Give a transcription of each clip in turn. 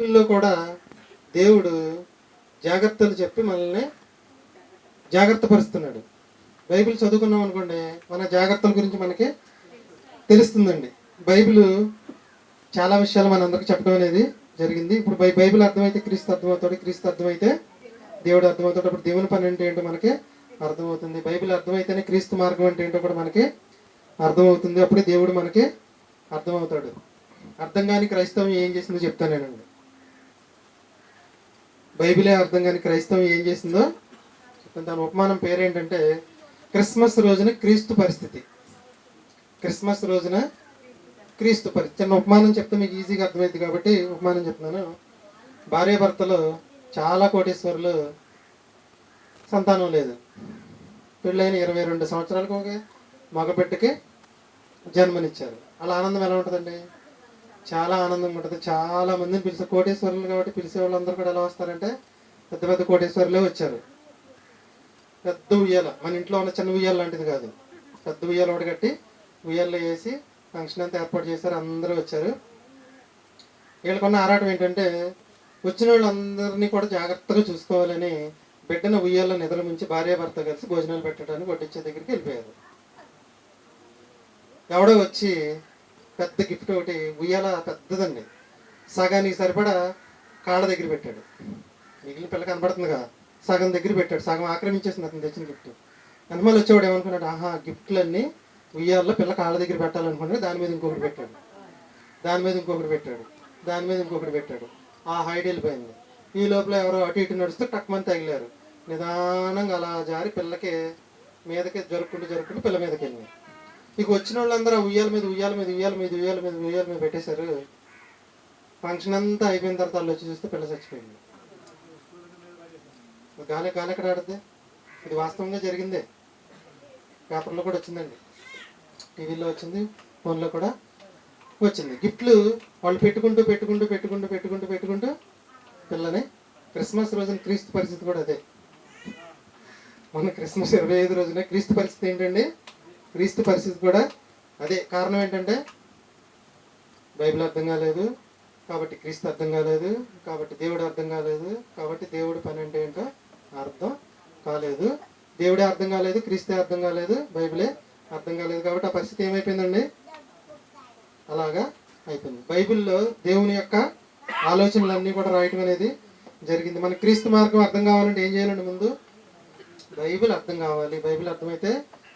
బైబిల్లో కూడా దేవుడు జాగ్రత్తలు చెప్పి మనల్ని జాగ్రత్త పరుస్తున్నాడు. బైబిల్ చదువుకున్నాం అనుకోండి, మన జాగ్రత్తల గురించి మనకి తెలుస్తుందండి. బైబిల్ చాలా విషయాలు మనందరికి చెప్పడం అనేది జరిగింది. ఇప్పుడు బైబిల్ అర్థమైతే క్రీస్తు అర్థమవుతాడు, క్రీస్తు అర్థమైతే దేవుడు అర్థమవుతాడు. అప్పుడు దేవుని పని అంటే ఏంటో మనకి అర్థమవుతుంది. బైబిల్ అర్థమైతేనే క్రీస్తు మార్గం అంటే ఏంటో కూడా మనకి అర్థమవుతుంది. అప్పుడే దేవుడు మనకి అర్థమవుతాడు. అర్థం కాని క్రైస్తవం ఏం చేసిందో చెప్తానేనండి. బైబిలే అర్థం కాని క్రైస్తవం ఏం చేసిందో చెప్తాను. దాని ఉపమానం పేరేంటంటే క్రిస్మస్ రోజున క్రీస్తు పరిస్థితి. క్రిస్మస్ రోజున క్రీస్తు పరిస్థితి. చిన్న ఉపమానం చెప్తే మీకు ఈజీగా అర్థమైంది కాబట్టి ఉపమానం చెప్తున్నాను. భార్యాభర్తలు చాలా కోటీశ్వరులు, సంతానం లేదు. పెళ్ళైన 22 సంవత్సరాలకు ఒక మగబిడ్డకి జన్మనిచ్చారు. అలా ఆనందం ఎలా ఉంటుందండి? చాలా ఆనందంగా ఉంటుంది. చాలా మందిని పిలిచే కోటేశ్వరులు కాబట్టి పిలిచే వాళ్ళందరూ కూడా ఎలా వస్తారంటే పెద్ద పెద్ద కోటేశ్వరులే వచ్చారు. పెద్ద ఉయ్యాల, మన ఇంట్లో ఉన్న చిన్న ఉయ్యాల లాంటిది కాదు, పెద్ద ఉయ్యాల ఒకటి కట్టి ఉయ్యాల్లో వేసి ఫంక్షన్ అంతా ఏర్పాటు చేశారు. అందరూ వచ్చారు. వీళ్ళకున్న ఆరాటం ఏంటంటే వచ్చిన వాళ్ళందరినీ కూడా జాగ్రత్తగా చూసుకోవాలని బిడ్డను ఉయ్యాల్లో నిద్ర ముంచి భార్యాభర్త కలిసి భోజనాలు పెట్టడానికి వడ్డించే దగ్గరికి వెళ్ళిపోయారు. ఎవడో వచ్చి పెద్ద గిఫ్ట్ ఒకటి, ఉయ్యాల పెద్దదండి, సగానికి సరిపడా కాళ్ళ దగ్గర పెట్టాడు. మిగిలిన పిల్ల కనబడుతుందిగా, సగం దగ్గర పెట్టాడు. సగం ఆక్రమించేసింది అతను తెచ్చిన గిఫ్ట్. వెనమాల వచ్చేవాడు ఏమనుకున్నాడు, ఆహా గిఫ్ట్లన్నీ ఉయ్యాల్లో పిల్ల కాళ్ళ దగ్గర పెట్టాలనుకున్నాడు. దాని మీద ఇంకొకటి పెట్టాడు, దాని మీద ఇంకొకటి పెట్టాడు, దాని మీద ఇంకొకటి పెట్టాడు. ఆ హైడ్ వెళ్ళిపోయింది. ఈ లోపల ఎవరో అటు ఇటు నడుస్తూ టక్మని తగిలారు. నిదానంగా అలా జారి పిల్లకి మీదకి జరుపుకుంటూ పిల్ల మీదకి వెళ్ళింది. ఇక వచ్చిన వాళ్ళందరూ ఉయ్యాల మీద పెట్టేశారు. ఫంక్షన్ అంతా అయిపోయిన తర్వాత వాళ్ళు వచ్చి చూస్తే పిల్ల చచ్చిపోయింది. గాలి ఎక్కడ ఆడుద్ది? ఇది వాస్తవంగా జరిగిందే. పేపర్లో కూడా వచ్చిందండి, టీవీలో వచ్చింది, ఫోన్లో కూడా వచ్చింది. గిఫ్ట్లు వాళ్ళు పెట్టుకుంటూ పిల్లని క్రిస్మస్ రోజున క్రీస్తు పరిస్థితి కూడా అదే. మన క్రిస్మస్ 25 రోజున క్రీస్తు పరిస్థితి ఏంటండి? క్రీస్తు పరిస్థితి కూడా అదే. కారణం ఏంటంటే బైబిల్ అర్థం కాలేదు కాబట్టి క్రీస్తు అర్థం కాలేదు, కాబట్టి దేవుడు అర్థం కాలేదు, కాబట్టి దేవుడి పని అంటే ఏంటో అర్థం కాలేదు. దేవుడే అర్థం కాలేదు, క్రీస్తే అర్థం కాలేదు, బైబిలే అర్థం కాలేదు. కాబట్టి ఆ పరిస్థితి ఏమైపోయిందండి? అలాగా అయిపోయింది. బైబిల్లో దేవుని యొక్క ఆలోచనలన్నీ కూడా రాయటం అనేది జరిగింది. మన క్రీస్తు మార్గం అర్థం కావాలంటే ఏం చేయాలండి? ముందు బైబిల్ అర్థం కావాలి. బైబిల్ అర్థమైతే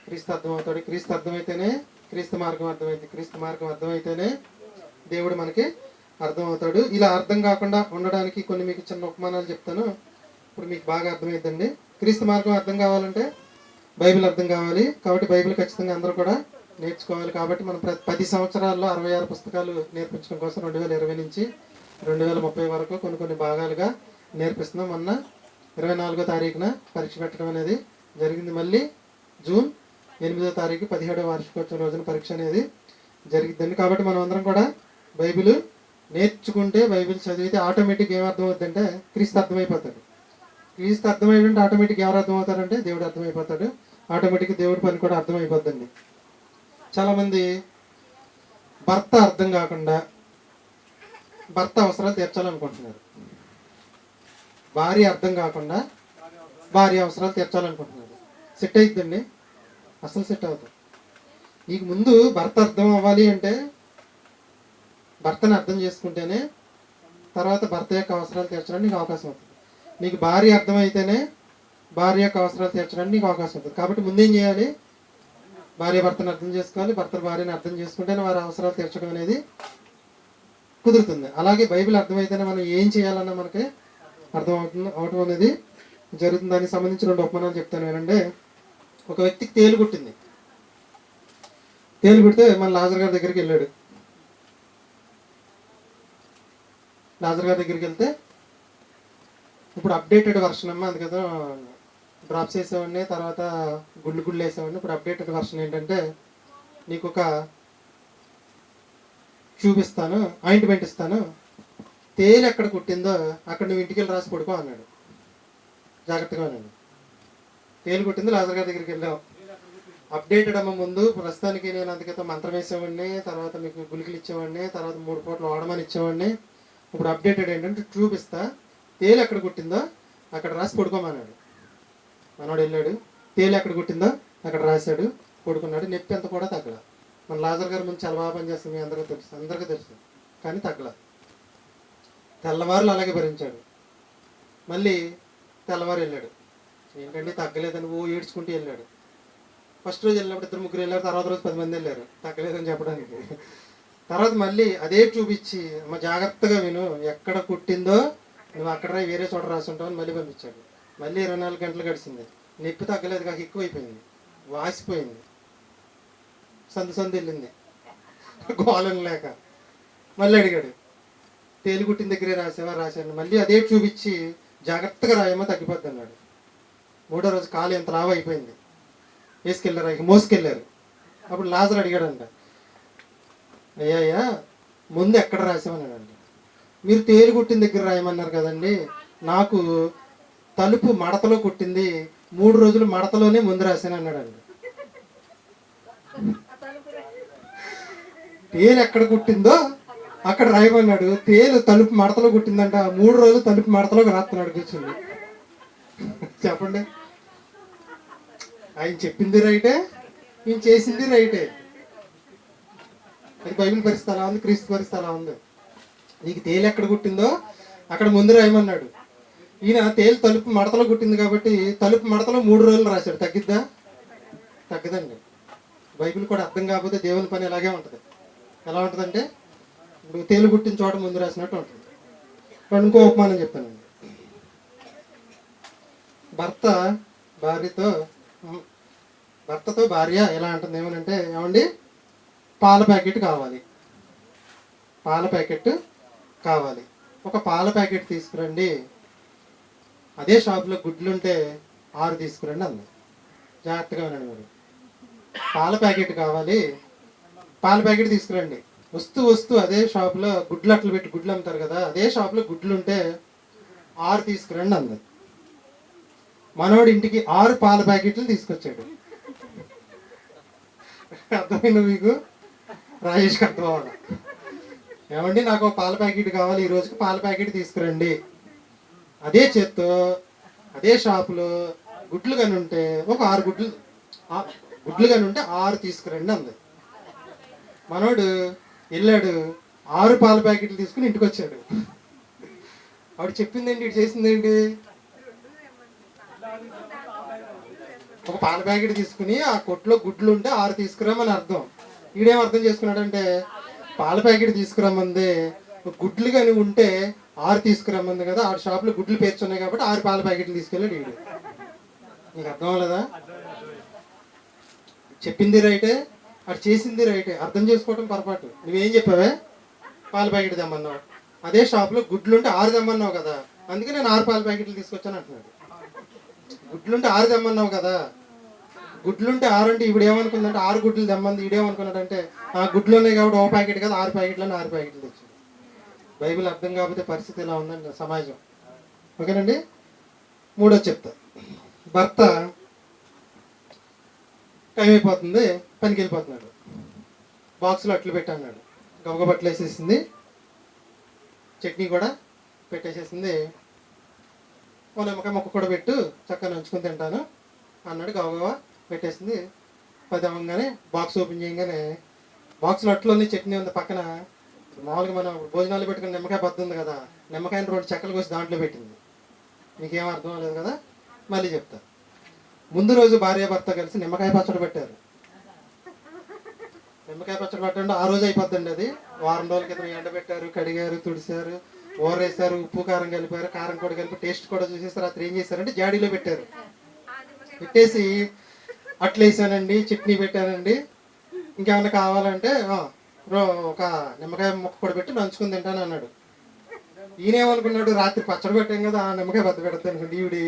క్రీస్తు అర్థమవుతాడు. క్రీస్తు అర్థమైతేనే క్రీస్తు మార్గం అర్థమైంది. క్రీస్తు మార్గం అర్థమైతేనే దేవుడు మనకి అర్థమవుతాడు. ఇలా అర్థం కాకుండా ఉండడానికి కొన్ని మీకు చిన్న ఉపమానాలు చెప్తాను, ఇప్పుడు మీకు బాగా అర్థమైందండి. క్రీస్తు మార్గం అర్థం కావాలంటే బైబిల్ అర్థం కావాలి. కాబట్టి బైబిల్ ఖచ్చితంగా అందరూ కూడా నేర్చుకోవాలి. కాబట్టి మనం 10 సంవత్సరాల్లో 66 పుస్తకాలు నేర్పించడం కోసం 2020 నుంచి 2030 వరకు కొన్ని భాగాలుగా నేర్పిస్తున్నాం. మొన్న 24వ తారీఖున పరీక్ష పెట్టడం అనేది జరిగింది. మళ్ళీ జూన్ 8వ తారీఖు 17వ వార్షికోత్సవం రోజున పరీక్ష అనేది జరిగిద్దండి. కాబట్టి మనం అందరం కూడా బైబిల్ నేర్చుకుంటే, బైబిల్ చదివితే ఆటోమేటిక్ ఏమర్థమవుతుందంటే క్రీస్తు అర్థమైపోతాడు. క్రీస్తు అర్థమైందంటే ఆటోమేటిక్ ఎవరు అర్థమవుతారంటే దేవుడు అర్థమైపోతాడు. ఆటోమేటిక్ దేవుడి పని కూడా అర్థమైపోద్దండి. చాలామంది భర్త అర్థం కాకుండా భర్త అవసరాలు తీర్చాలనుకుంటున్నారు, భార్య అర్థం కాకుండా భార్య అవసరాలు తీర్చాలనుకుంటున్నారు. సెట్ అవుతుందండి? అసలు సెట్ అవుతుంది. నీకు ముందు భర్త అర్థం అవ్వాలి అంటే భర్తను అర్థం చేసుకుంటేనే తర్వాత భర్త యొక్క అవసరాలు తీర్చడానికి నీకు అవకాశం అవుతుంది. నీకు భార్య అర్థమైతేనే భార్య యొక్క అవసరాలు తీర్చడానికి నీకు అవకాశం అవుతుంది. కాబట్టి ముందేం చేయాలి? భార్య భర్తను అర్థం చేసుకోవాలి, భర్త భార్యను అర్థం చేసుకుంటేనే వారి అవసరాలు తీర్చడం అనేది కుదురుతుంది. అలాగే బైబిల్ అర్థమైతేనే మనం ఏం చేయాలన్నా మనకి అవటం అనేది జరుగుతుంది. దానికి సంబంధించి 2 ఉపమానాలు చెప్తాను ఏంటంటే, ఒక వ్యక్తికి తేలు కుట్టింది. తేలు కుడితే మన లాజర్ గారి దగ్గరికి వెళ్ళాడు. లాజర్ గారి దగ్గరికి వెళ్తే, ఇప్పుడు అప్డేటెడ్ వర్షన్ అమ్మ, అందుకదా డ్రాప్స్ వేసేవాడిని, తర్వాత గుళ్ళు వేసేవాడిని. ఇప్పుడు అప్డేటెడ్ వర్షన్ ఏంటంటే నీకు ఒక ట్యూబ్ ఇస్తాను, ఆయింట్మెంట్ ఇస్తాను, తేలు ఎక్కడ కుట్టిందో అక్కడ నువ్వు ఇంటికి వెళ్ళి రాసి పడుకో అన్నాడు. జాగ్రత్తగా అన్నాడు. తేలు కుట్టింది, లాజర్ గారి దగ్గరికి వెళ్ళావు. అప్డేటెడ్ అమ్మ ముందు ప్రస్తుతానికి నేను అందుకైతే మంత్రం వేసేవాడిని, తర్వాత మీకు గుళికలు ఇచ్చేవాడిని, తర్వాత 3 పూటలు వాడమని ఇచ్చేవాడిని, ఇప్పుడు అప్డేటెడ్ ఏంటంటే చూపిస్తా, తేలు ఎక్కడ కుట్టిందో అక్కడ రాసి పడుకోమన్నాడు. మనోడు వెళ్ళాడు, తేలు ఎక్కడ కుట్టిందో అక్కడ రాశాడు, పడుకున్నాడు. నొప్పి ఎంత కూడా తగ్గల. మన లాజర్ గారి ముందు చాలా బాగా పనిచేస్తుంది, మీ అందరికీ తెలుసు. కానీ తగ్గల. తెల్లవారులు అలాగే భరించాడు. మళ్ళీ తెల్లవారు వెళ్ళాడు, ఏంటంటే తగ్గలేదని ఓ ఏడ్చుకుంటూ వెళ్ళాడు. ఫస్ట్ రోజు వెళ్ళినప్పుడు 2-3 వెళ్ళారు, తర్వాత రోజు 10 మంది వెళ్ళారు తగ్గలేదని చెప్పడానికి. తర్వాత మళ్ళీ అదే చూపించి, అమ్మ జాగ్రత్తగా విను, ఎక్కడ కుట్టిందో నువ్వు అక్కడ వేరే చోట రాసి ఉంటావు అని మళ్ళీ పంపించాడు. మళ్ళీ 24 గంటలు గడిచింది, నొప్పి తగ్గలేదు, కాక ఎక్కువైపోయింది, వాసిపోయింది, సందు వెళ్ళింది, గోళం లేక. మళ్ళీ అడిగాడు, తేలు కుట్టిన దగ్గరే రాశాను. మళ్ళీ అదే చూపించి జాగ్రత్తగా రాయమో తగ్గిపోద్ది అన్నాడు. 3వ రోజు కాలు ఎంత లావు అయిపోయింది, వేసుకెళ్ళారు, మోసుకెళ్ళారు. అప్పుడు లాజర్ అడిగాడంట, అయ్యా ముందు ఎక్కడ రాసామన్నాడండి. మీరు తేలు కుట్టిన దగ్గర రాయమన్నారు కదండి, నాకు తలుపు మడతలో కుట్టింది, 3 రోజులు మడతలోనే ముందు రాశాను అన్నాడండి. తేలు ఎక్కడ కుట్టిందో అక్కడ రాయమన్నాడు, తేలు తలుపు మడతలో కుట్టిందంట, 3 రోజులు తలుపు మడతలో రాస్తున్నాడు కూర్చుంది. చెప్పండి, ఆయన చెప్పింది రైటే, ఈయన చేసింది రైటే. అది బైబిల్ పరిస్థితి అలా ఉంది, క్రీస్తు పరిస్థితి అలా ఉంది. నీకు తేలు ఎక్కడ కుట్టిందో అక్కడ ముందు రాయమన్నాడు. ఈయన తేలు తలుపు మడతలో కుట్టింది కాబట్టి తలుపు మడతలో 3 రోజులు రాశాడు. తగ్గిద్దా? తగ్గదండి. బైబిల్ కూడా అర్థం కాకపోతే దేవుని పని ఇలాగే ఉంటుంది. ఎలా ఉంటుందంటే, ఇప్పుడు తేలు కుట్టిన చోట ముందు రాసినట్టు ఉంటుంది. ఇప్పుడు ఇంకో ఉపమానం చెప్తానండి. భర్తతో భార్య ఎలా అంటుంది, ఏమనంటే, ఏమండి పాల ప్యాకెట్ కావాలి, ఒక పాల ప్యాకెట్ తీసుకురండి, అదే షాప్లో గుడ్లుంటే 6 తీసుకురండి అంది. జాగ్రత్తగా వినండి మీరు. పాల ప్యాకెట్ కావాలి, పాల ప్యాకెట్ తీసుకురండి. వస్తూ అదే షాప్లో గుడ్లు అట్లు పెట్టి గుడ్లు అమ్ముతారు కదా, అదే షాప్లో గుడ్లుంటే 6 తీసుకురండి అంది. మనోడు ఇంటికి 6 పాల ప్యాకెట్లు తీసుకొచ్చాడు. అర్థమైంది మీకు? రాజేష్కి అర్థం అవ్వాలి. ఏమండి నాకు పాల ప్యాకెట్ కావాలి, ఈ రోజుకి పాల ప్యాకెట్ తీసుకురండి, అదే చేత్తో అదే షాపులో గుడ్లు కానీ ఉంటే ఒక 6 గుడ్లు కానీ ఉంటే 6 తీసుకురండి అంది. మనోడు వెళ్ళాడు, 6 పాల ప్యాకెట్లు తీసుకుని ఇంటికి వచ్చాడు. ఆవిడ చెప్పిందేంటి, ఇటు చేసిందేంటి? ఒక పాల ప్యాకెట్ తీసుకుని ఆ కొట్లో గుడ్లు ఉంటే 6 తీసుకురామని అర్థం. ఈడేం అర్థం చేసుకున్నాడంటే, పాల ప్యాకెట్ తీసుకురమ్మంది, గుడ్లు కానీ ఉంటే 6 తీసుకురమ్మంది కదా, 6 షాపులో గుడ్లు పేర్చున్నాయి కాబట్టి 6 పాల ప్యాకెట్లు తీసుకెళ్ళాడు ఈడు. నీకు అర్థం అవ్వలేదా? చెప్పింది రైటే, అటు చేసింది రైటే, అర్థం చేసుకోవటం పొరపాటు. నువ్వేం చెప్పావే? పాల ప్యాకెట్ తెమ్మన్నావు, అదే షాప్లో గుడ్లుంటే 6 తెమ్మన్నావు కదా, అందుకే నేను 6 పాల ప్యాకెట్లు తీసుకొచ్చాను అంటున్నాడు. గుడ్లుంటే 6 తెమ్మన్నావు కదా, గుడ్లుంటే 6 అంటే ఇప్పుడు ఏమనుకుందంటే 6 గుడ్లు తెమ్మంది. ఈడేమనుకున్నాడంటే, ఆ గుడ్లు ఉన్నాయి కాబట్టి 1 ప్యాకెట్ కదా, 6 ప్యాకెట్లని 6 ప్యాకెట్లు తెచ్చాడు. బైబిల్ అర్థం కాకపోతే పరిస్థితి ఇలా ఉందండి సమాజం. ఓకేనండి. 3వ చెప్తా. భర్త టైం అయిపోతుంది, పనికి వెళ్ళిపోతున్నాడు, బాక్స్లో అట్లు పెట్టన్నాడు, గబగబా బట్టలు వేసేసింది, చట్నీ కూడా పెట్టేసేసింది. ఓ నిమ్మకాయ మొక్క కూడా పెట్టు, చక్కగా నంచుకొని తింటాను అన్నాడు. గబగబా పెట్టేసింది. 10 అవ్వగానే బాక్స్ ఓపెన్ చేయగానే బాక్స్లో అట్లోని చట్నీ ఉంది పక్కన. మామూలుగా మనం భోజనాలు పెట్టుకుని నిమ్మకాయ బద్ద ఉంది కదా, నిమ్మకాయని 2 చెక్కలు కోసి దాంట్లో పెట్టింది. మీకేం అర్థం అవ్వలేదు కదా, మళ్ళీ చెప్తా. ముందు రోజు భార్యాభర్త కలిసి నిమ్మకాయ పచ్చడి పెట్టారు. నిమ్మకాయ పచ్చడి పెట్టండి ఆ రోజు అయిపోద్దండి. అది వారం రోజుల క్రితం ఎండబెట్టారు, కడిగారు, తుడిసారు, ఊరేసారు, ఉప్పు కారం కలిపారు, కారం కూడా కలిపి టేస్ట్ కూడా చూసేసి రాత్రి ఏం చేశారంటే జాడీలో పెట్టారు. పెట్టేసి అట్లు వేసానండి, చట్నీ పెట్టానండి, ఇంకేమైనా కావాలంటే ఒక నిమ్మకాయ ముక్క కూడా పెట్టి నంచుకుని తింటాను అన్నాడు. ఈయనేమనుకున్నాడు, రాత్రి పచ్చడి పెట్టాం కదా, ఆ నిమ్మకాయ బద్ద పెడతాను అనుకోండి. ఈవిడి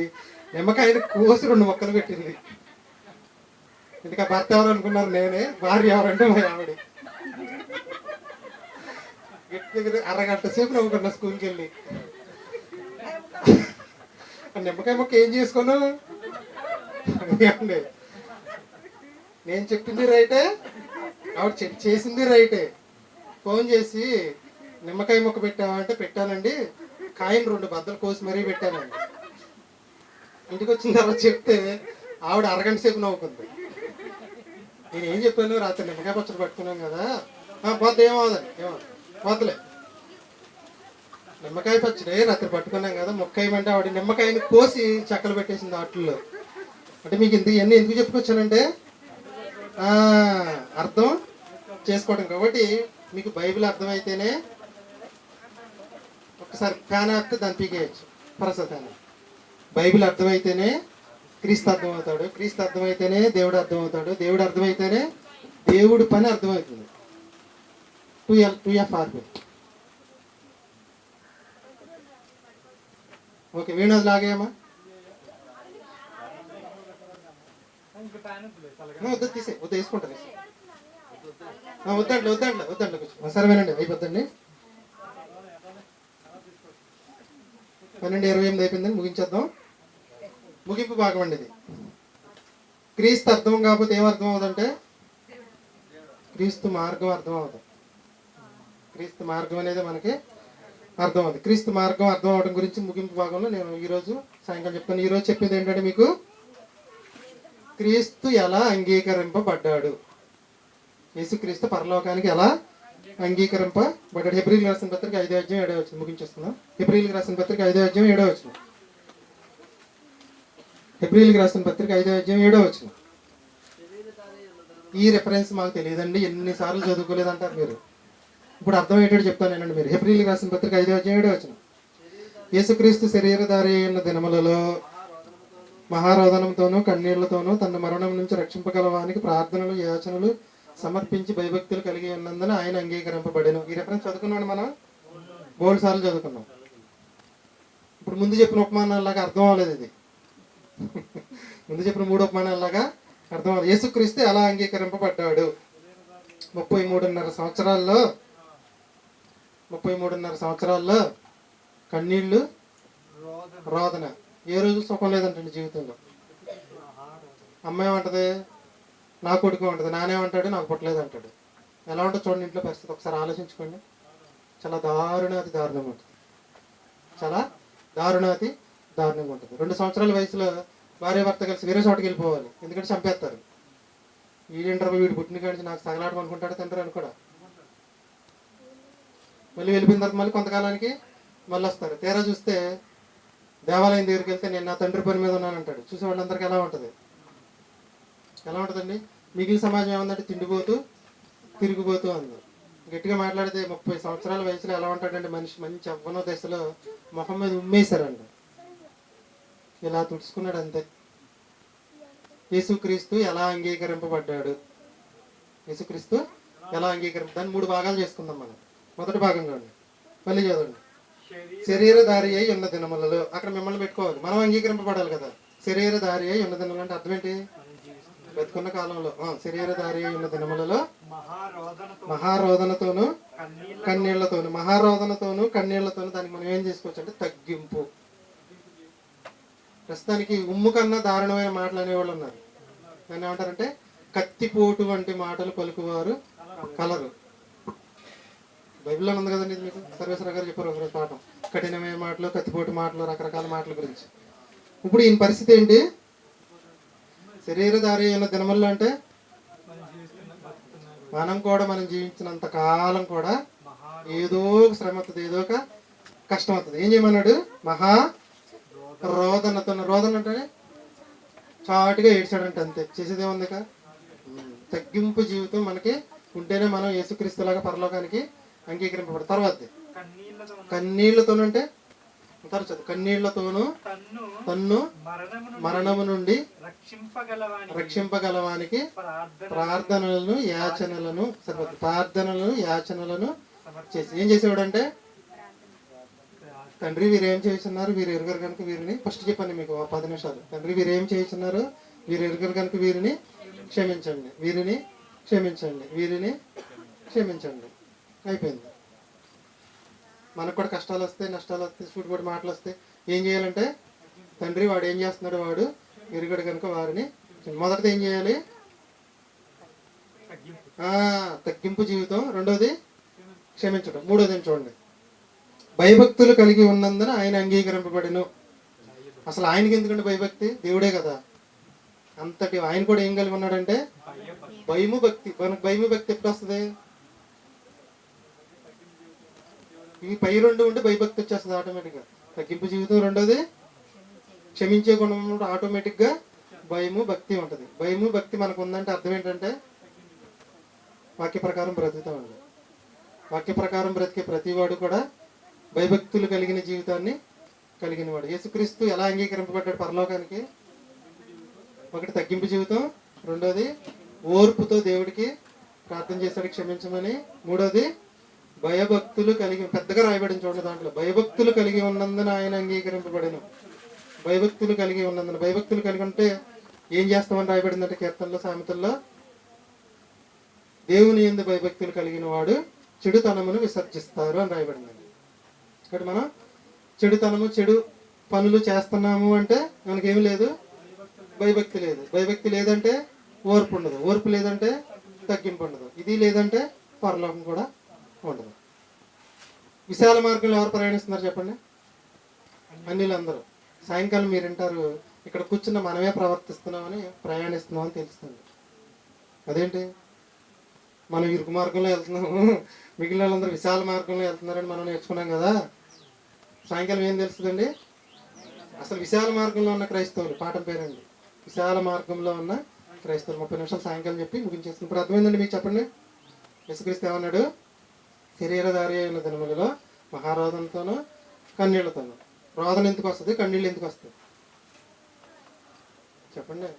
నిమ్మకాయని కోసి 2 ముక్కలు పెట్టింది. ఇంకా భర్త ఎవరు అనుకున్నారు? నేనే. భార్య ఎవరంటే మా ఆవిడ. దగ్గర అరగంట సేపు నవ్వుకున్నా స్కూల్కి వెళ్ళి. నిమ్మకాయ మొక్క ఏం చేసుకోను? నేను చెప్పింది రైటే, ఆవిడ చేసింది రైటే. ఫోన్ చేసి నిమ్మకాయ ముక్క పెట్టావా అంటే పెట్టానండి, కాయను 2 బద్దలు కోసి మరీ పెట్టానండి. ఇంటికి వచ్చిన తర్వాత చెప్తే ఆవిడ అరగంట సేపు నవ్వుకుంది. నేను ఏం చెప్పాను, రాత్రి నిమ్మకాయ పచ్చడి పట్టుకున్నాం కదా, పోతే ఏమవుదండి, ఏమవుతుంది పోతలే, నిమ్మకాయ పచ్చడి రాత్రి పట్టుకున్నాం కదా, మొక్కయమంటే ఆవిడ నిమ్మకాయని కోసి చెక్కలు పెట్టేసింది వాటిల్లో. అంటే మీకు ఇవన్నీ ఎందుకు చెప్పుకొచ్చానంటే అర్థం చేసుకోవడం. కాబట్టి మీకు బైబిల్ అర్థమైతేనే, ఒకసారి ఫ్యాన్ ఆపితే దాన్ని పీకేయచ్చు, ప్రసతాన్ని. బైబిల్ అర్థమైతేనే క్రీస్తు అర్థమవుతాడు, క్రీస్తు అర్థమైతేనే దేవుడు అర్థమవుతాడు, దేవుడు అర్థమైతేనే దేవుడి పని అర్థమవుతుంది. 2F ఆర్పి. ఓకే, వీణోది లాగేయమ్మా, వద్దు తీసే, వద్దు వేసుకుంటాను, వద్దండి సరే వినండి, అయిపోద్దండి. 12:28 అయిపోయిందని ముగించేద్దాం. ముగింపు భాగం అండి ఇది. క్రీస్తు అర్థం కాకపోతే ఏం అర్థం అవుతుందంటే క్రీస్తు మార్గం అర్థం అవుతుంది. క్రీస్తు మార్గం అనేది మనకి అర్థం అవుతుంది. క్రీస్తు మార్గం అర్థం అవడం గురించి ముగింపు భాగంలో నేను ఈరోజు సాయంకాలం చెప్తాను. ఈరోజు చెప్పేది ఏంటంటే మీకు క్రీస్తు ఎలా అంగీకరింపబడ్డాడు, యేసుక్రీస్తు పరలోకానికి ఎలా అంగీకరింపబడ్డాడు. హెబ్రీయులకు రాసిన పత్రిక 5:7 ముగించేస్తున్నాం. హెబ్రీయులకు రాసిన పత్రిక 5:7. హెబ్రీయులకు రాసిన పత్రిక 5:7. ఈ రెఫరెన్స్ మాకు తెలియదండి, ఎన్నిసార్లు చదువుకోలేదంటారు మీరు. ఇప్పుడు అర్థమయ్యేటట్టు చెప్తాను నేనండి. మీరు హెబ్రీయులకు రాసిన పత్రిక 5:7. యేసుక్రీస్తు శరీరధారి అయిన దినములలో మహారోదనంతోనూ కన్నీళ్లతోనూ తన మరణం నుంచి రక్షింపగలవానికి ప్రార్థనలు యాచనలు సమర్పించి భయభక్తులు కలిగి ఉన్నందున ఆయన అంగీకరింపబడెను. ఈ రెఫరెన్స్ చదువుకున్నాడు, మనం బోల్డ్ సార్లు చదువుకున్నాం. ఇప్పుడు ముందు చెప్పిన ఉపమానాల్లాగా అర్థం అవ్వలేదు ఇది. ముందు చెప్పిన 3 ఉపమానాల్లాగా అర్థం అవ్వలేదు. యేసుక్రీస్తు ఎలా అంగీకరింపబడ్డాడు? 33.5 సంవత్సరాల్లో కన్నీళ్లు రోదన. ఏ రోజు సుఖం లేదంటండి జీవితంలో. అమ్మాయి ఏమంటది, నా కొడుకు ఉంటుంది, నానేమంటాడు, నాకు పుట్టలేదు అంటాడు. ఎలా ఉంటుంది చూడండి ఇంట్లో పరిస్థితి, ఒకసారి ఆలోచించుకోండి. చాలా దారుణాతి దారుణంగా ఉంటుంది, చాలా దారుణాతి దారుణంగా ఉంటుంది. 2 సంవత్సరాల వయసులో భార్య భర్త కలిసి వేరే చోటకి వెళ్ళిపోవాలి, ఎందుకంటే చంపేస్తారు. వీడింటారు, వీడు పుట్టిన కాడి నుంచి నాకు తగలాటం అనుకుంటాడు తండ్రి అని కూడా. మళ్ళీ వెళ్ళిపోయిన తర్వాత మళ్ళీ కొంతకాలానికి మళ్ళీ వస్తారు. తీరా చూస్తే దేవాలయం దగ్గరికి వెళ్తే నేను నా తండ్రి పని మీద ఉన్నానంటాడు. చూసే వాళ్ళందరికీ ఎలా ఉంటుంది, ఎలా ఉంటుందండి? మిగిలిన సమాజం ఏముందంటే తిండిపోతూ తిరిగిపోతూ ఉంది. గట్టిగా మాట్లాడితే 30 సంవత్సరాల వయసులో ఎలా ఉంటాడంటే మనిషి, మంచి యవ్వన దశలో మొహం మీద ఉమ్మేశారండి, ఇలా తుడుచుకున్నాడు అంతే. యేసుక్రీస్తు ఎలా అంగీకరింపబడ్డాడు? యేసుక్రీస్తు ఎలా దాన్ని 3 భాగాలు చేసుకుందాం మనం. మొదటి భాగంగా మళ్ళీ చదవండి. శరీరధారి అయి ఉన్న దినములలో, అక్కడ మిమ్మల్ని పెట్టుకోవాలి, మనం అంగీకరింపబడాలి కదా. శరీరధారి అయి ఉన్న దినములు అంటే అర్థం ఏంటి? బతుకున్న కాలంలో. శరీరధారి అయి ఉన్న దినములలో మహారోదనతోను కన్నీళ్లతోను. మహారోదనతోను కన్నీళ్లతోను దానికి మనం ఏం చేసుకోవచ్చు అంటే తగ్గింపు. ప్రస్తుతానికి ఉమ్ము కన్నా దారుణమైన మాటలు అనేవాళ్ళు ఉన్నారు. దాన్ని ఏమంటారంటే కత్తిపోటు వంటి మాటలు పలుకువారు కలరు. బైబిల్లో ఉంది కదండి ఇది, మీకు సర్వేశ్వర గారు చెప్పారు ఒకరోజు పాఠం, కఠినమైన మాటలు, కత్తిపోటు మాటలు, రకరకాల మాటల గురించి. ఇప్పుడు ఈయన పరిస్థితి ఏంటి? శరీరధారి అయిన దినముల్లో అంటే మనం జీవించినంత కాలం కూడా ఏదో ఒక శ్రమ వస్తుంది, ఏదో ఒక కష్టం వస్తుంది. ఏం చేయమన్నాడు? మహా రోదనతో. రోదన అంటే చాటుగా ఏడ్చాడంటే అంతే, చేసేదేముంది ఇక. తగ్గింపు జీవితం మనకి ఉంటేనే మనం యేసుక్రీస్తులాగా పరలోకానికి అంగీకరింపబడతాం. తర్వాత కన్నీళ్లతోనంటే కన్నీళ్లతోనూ తన్ను మరణము నుండి రక్షింపగలవానికి ప్రార్థనలను యాచనలను చేసి ఏం చేసేవాడంటే, తండ్రి వీరేం చేస్తున్నారు, వీరు ఎరుగరు కనుక వీరిని, ఫస్ట్ చెప్పండి మీకు 10 నిమిషాలు. తండ్రి వీరేం చేస్తున్నారు, వీరు ఎరుగరు కనుక వీరిని క్షమించండి, వీరిని క్షమించండి, వీరిని క్షమించండి. అయిపోయింది. మనకు కూడా కష్టాలు వస్తాయి, నష్టాలు వస్తాయి, సూటిపోటి మాటలు వస్తాయి. ఏం చేయాలంటే, తండ్రి వాడు ఏం చేస్తున్నాడు, వాడు ఎరుగడు కనుక వారిని. మొదటిది ఏం చేయాలి? తగ్గింపు జీవితం. రెండోది క్షమించడం. మూడోది చూడండి, భయభక్తులు కలిగి ఉన్నందున ఆయన అంగీకరింపబడెను. అసలు ఆయనకి ఎందుకంటే భయభక్తి? దేవుడే కదా. అంతటి ఆయన కూడా ఏం కలిగి ఉన్నాడంటే భయము భక్తి. మనకు భయము భక్తి ఎప్పుడు వస్తుంది? ఈ పై రెండు ఉంటే భయభక్తి వచ్చేస్తుంది ఆటోమేటిక్గా. తగ్గింపు జీవితం రెండోది, క్షమించే గుణం ఆటోమేటిక్గా భయము భక్తి ఉంటుంది. భయము భక్తి మనకు ఉందంటే అర్థం ఏంటంటే వాక్య ప్రకారం బ్రతుకుతామండి. వాక్య ప్రకారం బ్రతికే ప్రతివాడు కూడా భయభక్తులు కలిగిన జీవితాన్ని కలిగిన వాడు. యేసుక్రీస్తు ఎలా అంగీకరింపబడ్డాడు పరలోకానికి? ఒకటి తగ్గింపు జీవితం, రెండోది ఓర్పుతో దేవుడికి ప్రార్థన చేశాడు క్షమించమని, మూడోది భయభక్తులు కలిగి, పెద్దగా రాయబడిన చూడండి దాంట్లో, భయభక్తులు కలిగి ఉన్నందున ఆయన అంగీకరింపబడెను. భయభక్తులు కలిగి ఉన్నందున, భయభక్తులు కలిగి ఉంటే ఏం చేస్తామని రాయబడిందంటే కీర్తనలో, సామెతల్లో, దేవుని యందు భయభక్తులు కలిగిన వాడు చెడుతనమును విసర్జిస్తారు అని రాయబడిందండి. ఇక్కడ మనం చెడుతనము, చెడు పనులు చేస్తున్నాము అంటే మనకేమి లేదు, భయభక్తి లేదు. భయభక్తి లేదంటే ఓర్పు ఉండదు, ఓర్పు లేదంటే తగ్గింపు ఉండదు, ఇది లేదంటే పరలోకం కూడా ఉండదు. విశాల మార్గంలో ఎవరు ప్రయాణిస్తున్నారు చెప్పండి? అన్నిలందరూ. సాయంకాలం మీరు వింటారు, ఇక్కడ కూర్చున్న మనమే ప్రవర్తిస్తున్నామని ప్రయాణిస్తున్నామని తెలుస్తుంది. అదేంటి? మనం ఇరుకు మార్గంలో వెళ్తున్నాము, మిగిలిన వాళ్ళందరూ విశాల మార్గంలో వెళ్తున్నారని మనం నేర్చుకున్నాం కదా. సాయంకాలం ఏం తెలుస్తుందండి? అసలు విశాల మార్గంలో ఉన్న క్రైస్తవులు పాఠం పేరండి, విశాల మార్గంలో ఉన్న క్రైస్తవులు. 30 నిమిషాలు సాయంకాలం చెప్పి ముగించేస్తుంది. ఇప్పుడు అర్థమైందండి మీకు? చెప్పండి. యేసుక్రీస్తు ఏమన్నాడు? శరీరధారి అయిన దినములలో మహారోధనతోనూ కన్నీళ్లతోనూ. రోదన ఎందుకు వస్తుంది? కన్నీళ్ళు ఎందుకు వస్తుంది? చెప్పండి.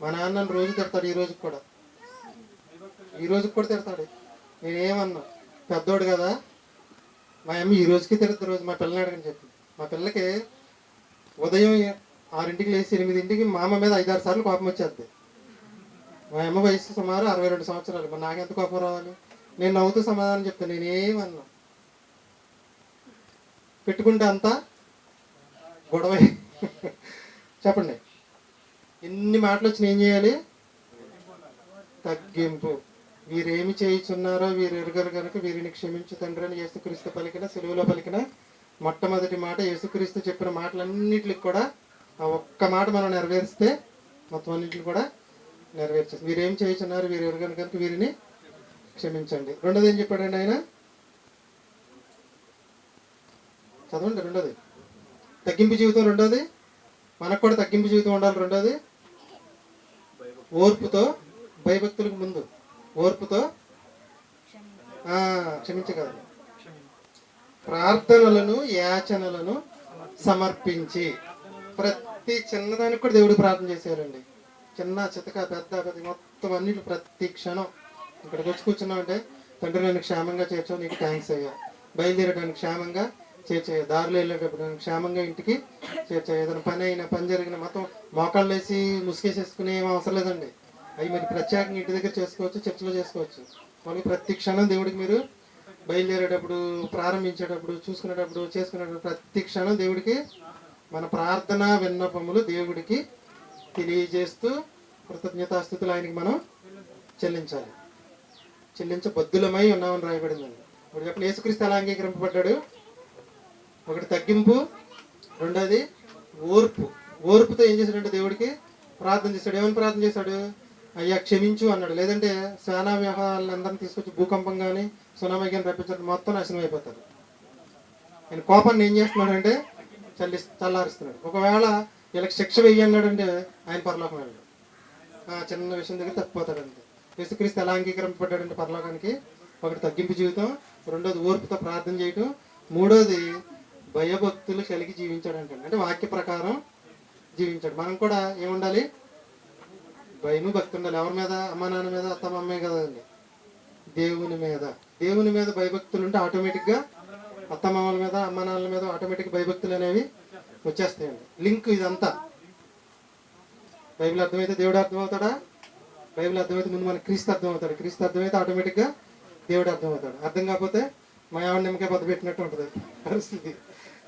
మా నాన్న రోజు తిడతాడు, ఈ రోజుకి కూడా, ఈ రోజుకి కూడా తిడతాడు. నేనేమన్నా పెద్దోడు కదా, మా అమ్మ ఈ రోజుకి తిడతా. రోజు మా పిల్లని అడగని చెప్పి, మా పిల్లకి ఉదయం 6ంటికి లేచి 8ంటికి మా అమ్మ మీద 5-6 సార్లు కోపం వచ్చేద్ది. మా అమ్మ వయసు సుమారు 62 సంవత్సరాలు. మరి నాకెంత కోపం రావాలి? నేను నవ్వుతూ సమాధానం చెప్తాను, నేనేమన్నా. పెట్టుకుంటే అంతా గొడవ. చెప్పండి. ఎన్ని మాటలు వచ్చినా ఏం చేయాలి? తగ్గింపు. వీరేమి చేయుచున్నారో వీరు ఎరుగరు కనుక వీరిని క్షమించు తండ్రి అని యేసుక్రీస్తు పలికిన, సెలువులో పలికిన మొట్టమొదటి మాట. యేసుక్రీస్తు చెప్పిన మాటలన్నిటికి కూడా ఆ ఒక్క మాట మనం నెరవేరిస్తే మొత్తం అన్నింటిని కూడా నెరవేర్చేసి, వీరేం చేయుచున్నారు వీరు ఎరుగరు కనుక వీరిని క్షమించండి. రెండోది ఏం చెప్పాడండి ఆయన? చదవండి. రెండోది తగ్గింపు జీవితం. రెండోది మనకు కూడా తగ్గింపు జీవితం ఉండాలి. రెండోది ఓర్పుతో, భయభక్తులకు ముందు ఓర్పుతో క్షమించగలరు. ప్రార్థనలను యాచనలను సమర్పించి, ప్రతి చిన్నదానికి కూడా దేవుడికి ప్రార్థన చేశారండి. చిన్న చితక పెద్ద పెద్ద మొత్తం అన్నిటి ప్రతి క్షణం. ఇక్కడికి వచ్చి కూర్చున్నామంటే, తండ్రి నన్ను క్షేమంగా చేర్చావు, నీకు థ్యాంక్స్ అయ్యా. బయలుదేరడానికి క్షేమంగా చేర్చేయ, దారిలో వెళ్ళేటప్పుడు క్షేమంగా ఇంటికి చేర్చేయ. ఏదైనా పని అయినా, పని జరిగిన మొత్తం మోకాళ్ళు వేసి ముసుగేసేసుకునే ఏం అవసరం లేదండి. అవి మరి ప్రత్యేకంగా ఇంటి దగ్గర చేసుకోవచ్చు, చర్చిలో చేసుకోవచ్చు. మనకి ప్రతి క్షణం దేవుడికి మీరు బయలుదేరేటప్పుడు, ప్రారంభించేటప్పుడు, చూసుకునేటప్పుడు, చేసుకునేటప్పుడు ప్రతి క్షణం దేవుడికి మన ప్రార్థన విన్నపములు దేవుడికి తెలియజేస్తూ కృతజ్ఞతాస్థుతులు ఆయనకి మనం చెల్లించాలి. చెల్లించబద్దులమై ఉన్నామని రాయబడిందండి. ఇప్పుడు చెప్పండి, యేసుక్రీస్తు ఎలా అంగీకరింపబడ్డాడు? ఒకటి తగ్గింపు, రెండోది ఓర్పు. ఓర్పుతో ఏం చేశాడంటే దేవుడికి ప్రార్థన చేశాడు. ఏమని ప్రార్థన చేశాడు? అయ్యా క్షమించు అన్నాడు. లేదంటే సేనా వ్యవహారాలందరినీ తీసుకొచ్చి భూకంపం కానీ సునామీ కానీ రప్పించడం మొత్తం నాశనం అయిపోతారు. ఆయన కోపాన్ని ఏం చేస్తున్నాడంటే చల్లారుస్తున్నాడు. ఒకవేళ వీళ్ళకి శిక్ష వెయ్యన్నాడంటే ఆయన పరలోకం వెళ్ళాడు. చిన్న విషయం దగ్గర తప్పిపోతాడంటే. యేసుక్రీస్తు ఎలా అంగీకరింపబడ్డాడంటే పరలోకానికి? ఒకటి తగ్గింపు జీవితం, రెండోది ఓర్పుతో ప్రార్థన చేయటం, మూడోది భయభక్తులు కలిగి జీవించాడంటే, అంటే వాక్య ప్రకారం జీవించాడు. మనం కూడా ఏముండాలి? భయము భక్తి ఉండాలి. ఎవరి మీద? అమ్మ నాన్న మీద, అత్తమ్మ అమ్మే కదండి, దేవుని మీద. దేవుని మీద భయభక్తులు ఉంటే ఆటోమేటిక్గా అత్తమామల మీద, అమ్మ నాన్నల మీద ఆటోమేటిక్ భయభక్తులు అనేవి వచ్చేస్తాయండి. లింక్ ఇదంతా. బైబిల్ అర్థమైతే దేవుడు అర్థమవుతాడా? బైబిల్ అర్థమైతే ముందు మనకి క్రీస్తు అర్థమవుతాడు. క్రీస్తు అర్థమైతే ఆటోమేటిక్గా దేవుడు అర్థమవుతాడు. అర్థం కాకపోతే మా ఆవిడ నిమ్మకాయ పొద్దు పెట్టినట్టు ఉంటుంది పరిస్థితి.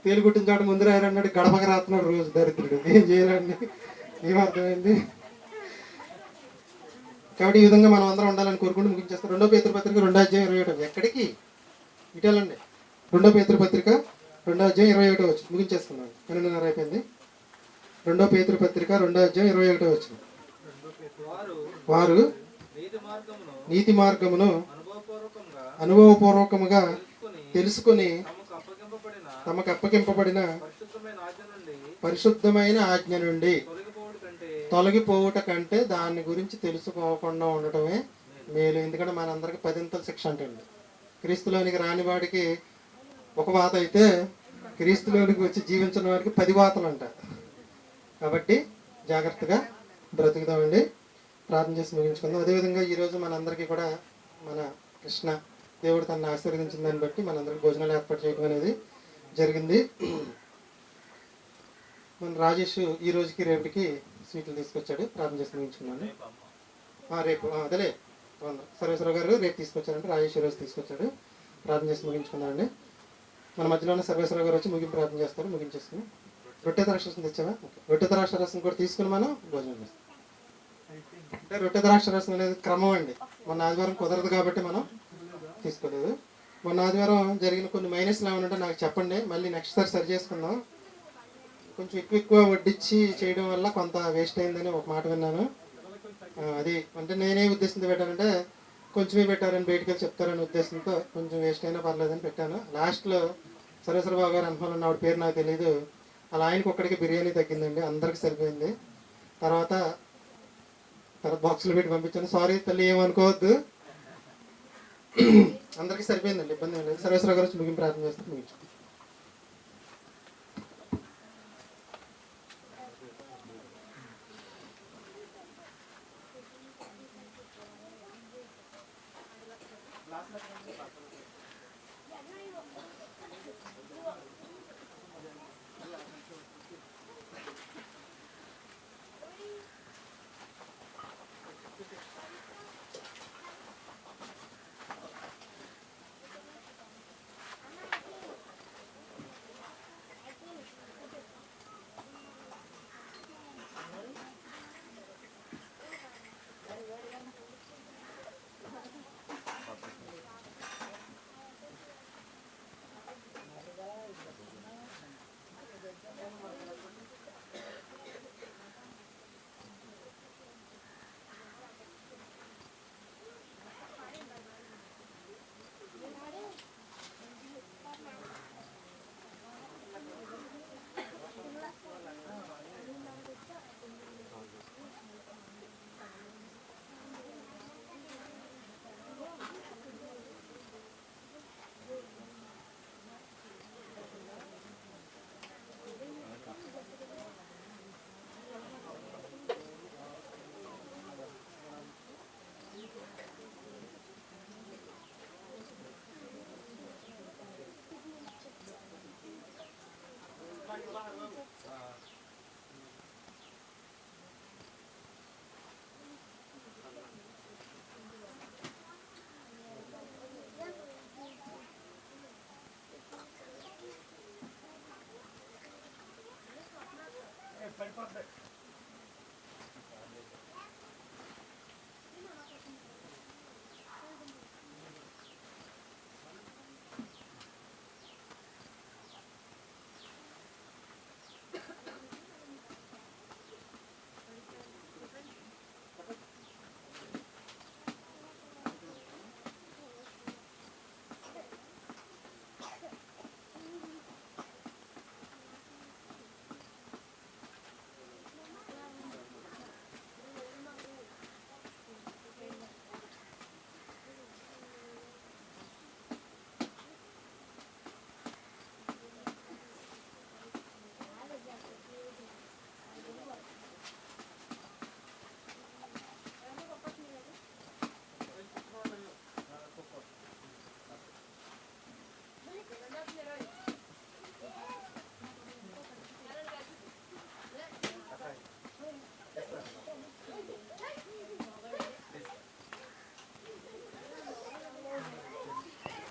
తేలిగుట్టిన చోట ముందు రాయరన్నాడు, గడపక రాస్తున్నాడు రోజు దరిద్రుడు. ఏం చేయాలండి? ఏమర్థమైంది? కాబట్టి ఈ విధంగా మనం అందరం ఉండాలని కోరుకుంటూ ముగించేస్తాం. 2 పేతురు పత్రిక 2:21 ఎక్కడికి ఇటాలండి. 2 పేతురు పత్రిక 2:21 ముగించేస్తున్నాం. 12:30 అయిపోయింది. 2 పేతురు పత్రిక 2:21 వారు నీతి మార్గమును అనుభవపూర్వకముగా తెలుసుకొని తమకు అప్పగింపబడిన పరిశుద్ధమైన ఆజ్ఞ నుండి తొలగిపోవుట కంటే దాని గురించి తెలుసుకోకుండా ఉండటమే మేలు. ఎందుకంటే మనందరికి 10 శిక్ష అంటే క్రీస్తులోనికి రాని వాడికి ఒక వాత అయితే క్రీస్తులోనికి వచ్చి జీవించిన వాడికి 10 వాతలు అంట. కాబట్టి జాగ్రత్తగా బ్రతుకుతామండి. ప్రార్థన చేసి ముగించుకుందాం. అదేవిధంగా ఈరోజు మనందరికీ కూడా మన కృష్ణ దేవుడు తనను ఆశీర్వదించిన దాన్ని బట్టి మనందరికి భోజనాలు ఏర్పాటు చేయడం అనేది జరిగింది. మన రాజేష్ ఈ రోజుకి రేపటికి స్వీట్లు తీసుకొచ్చాడు. ప్రార్థన చేసి ముగించుకున్నాను. రేపు అదేలే సర్వేశ్వరరావు గారు రేపు తీసుకొచ్చారంటే రాజేష్ రోజు తీసుకొచ్చాడు. ప్రార్థన చేసి ముగించుకున్నానండి. మన మధ్యలోనే సర్వేశ్వరరావు గారు వచ్చి ముగింపు ప్రార్థన చేస్తారు. ముగించేసుకుని రొట్టె ద్రాక్ష రసం తెచ్చావా? రొట్టె ద్రాక్ష రసం కూడా తీసుకుని మనం భోజనం చేస్తాం. అంటే రొట్టె ద్రాక్ష రసం అనేది క్రమం అండి. మొన్న ఆదివారం కుదరదు కాబట్టి మనం తీసుకోలేదు. మొన్న ఆదివారం జరిగిన కొన్ని మైనస్లు ఏమైనా ఉంటే నాకు చెప్పండి, మళ్ళీ నెక్స్ట్ సారి సరి చేసుకుందాం. కొంచెం ఎక్కువ వడ్డించి చేయడం వల్ల కొంత వేస్ట్ అయిందని ఒక మాట విన్నాను. అది అంటే నేనే ఉద్దేశంతో పెట్టానంటే కొంచెమే పెట్టారని బయటికి వెళ్ళి చెప్తారనే ఉద్దేశంతో కొంచెం వేస్ట్ అయినా పర్లేదని పెట్టాను. లాస్ట్లో సర్వేశ్వరరావు గారు అనుభవం ఉన్న ఆవిడ పేరు నాకు తెలియదు, అలా ఆయనకు ఒక్కడికి బిర్యానీ తగ్గిందండి, అందరికి సరిపోయింది. తర్వాత బాక్సులు పెట్టి పంపించాను. సారీ తల్లి ఏమనుకోవద్దు, అందరికీ సరిపోయిందండి, ఇబ్బంది ఏం లేదు. సర్వేశ్వరరావు గారు ముగింపు ప్రార్థన చేస్తే ముగించు.